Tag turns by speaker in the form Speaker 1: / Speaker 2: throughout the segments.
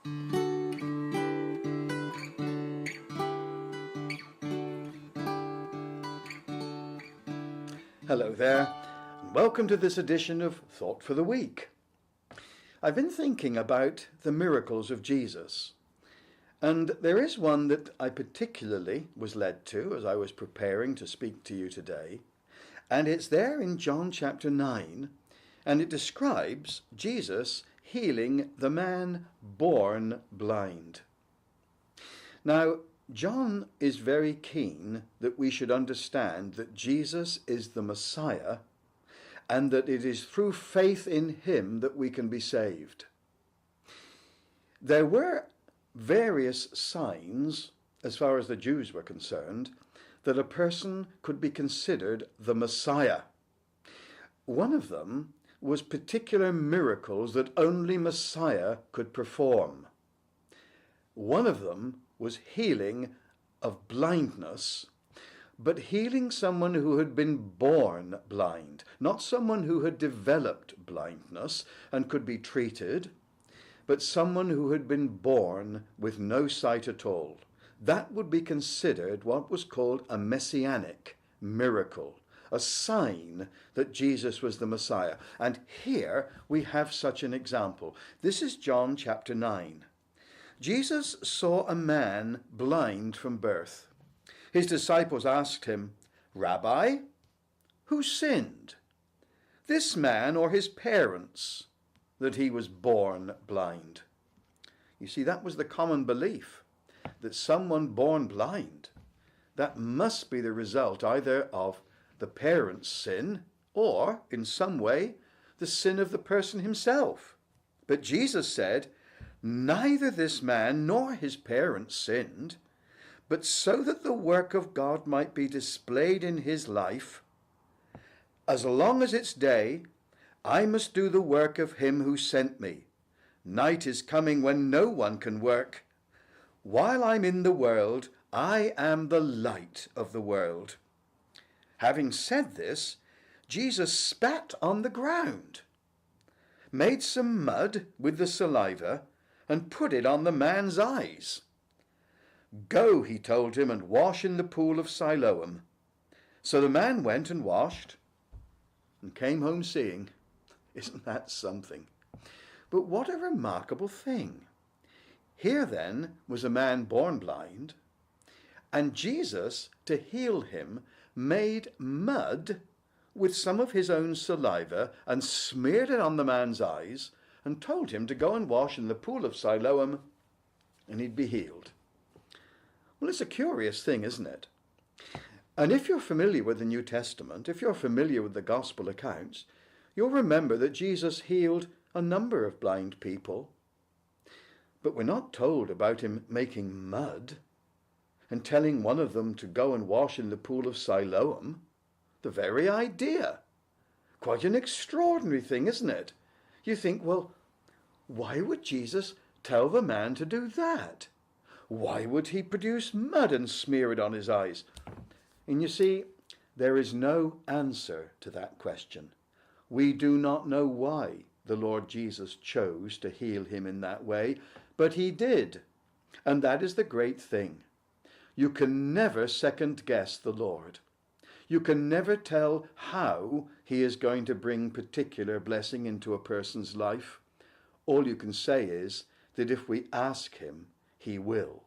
Speaker 1: Hello there, and welcome to this edition of Thought for the Week. I've been thinking about the miracles of Jesus, and there is one that I particularly was led to as I was preparing to speak to you today, and it's there in John chapter 9, and it describes Jesus healing the man born blind. Now, John is very keen that we should understand that Jesus is the Messiah and that it is through faith in him that we can be saved. There were various signs, as far as the Jews were concerned, that a person could be considered the Messiah. One of them was particular miracles that only Messiah could perform. One of them was healing of blindness, but healing someone who had been born blind, not someone who had developed blindness and could be treated, but someone who had been born with no sight at all. That would be considered what was called a messianic miracle, a sign that Jesus was the Messiah. And here we have such an example. This is John chapter 9. Jesus saw a man blind from birth. His disciples asked him, "Rabbi, who sinned, this man or his parents, that he was born blind?" You see, that was the common belief, that someone born blind, that must be the result either of the parents' sin or, in some way, the sin of the person himself. But Jesus said, "Neither this man nor his parents sinned, but so that the work of God might be displayed in his life. As long as it's day, I must do the work of him who sent me. Night is coming when no one can work. While I'm in the world, I am the light of the world." Having said this, Jesus spat on the ground, made some mud with the saliva, and put it on the man's eyes. "Go," he told him, "and wash in the pool of Siloam." So the man went and washed and came home seeing. Isn't that something? But what a remarkable thing. Here then was a man born blind, and Jesus, to heal him, made mud with some of his own saliva and smeared it on the man's eyes and told him to go and wash in the pool of Siloam and he'd be healed. Well, it's a curious thing, isn't it? And if you're familiar with the New Testament, if you're familiar with the gospel accounts, you'll remember that Jesus healed a number of blind people. But we're not told about him making mud and telling one of them to go and wash in the pool of Siloam. The very idea. Quite an extraordinary thing, isn't it? You think, well, why would Jesus tell the man to do that? Why would he produce mud and smear it on his eyes? And you see, there is no answer to that question. We do not know why the Lord Jesus chose to heal him in that way, but he did. And that is the great thing. You can never second guess the Lord. You can never tell how he is going to bring particular blessing into a person's life. All you can say is that if we ask him, he will.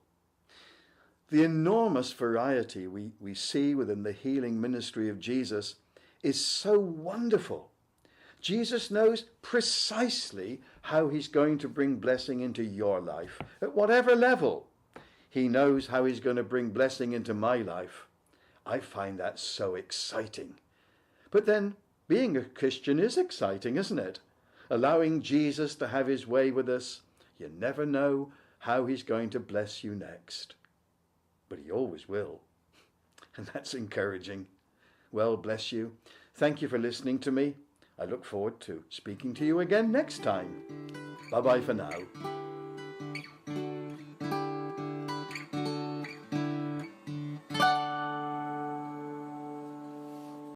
Speaker 1: The enormous variety we see within the healing ministry of Jesus is so wonderful. Jesus knows precisely how he's going to bring blessing into your life, at whatever level. He knows how he's going to bring blessing into my life. I find that so exciting. But then, being a Christian is exciting, isn't it? Allowing Jesus to have his way with us. You never know how he's going to bless you next. But he always will. And that's encouraging. Well, bless you. Thank you for listening to me. I look forward to speaking to you again next time. Bye-bye for now.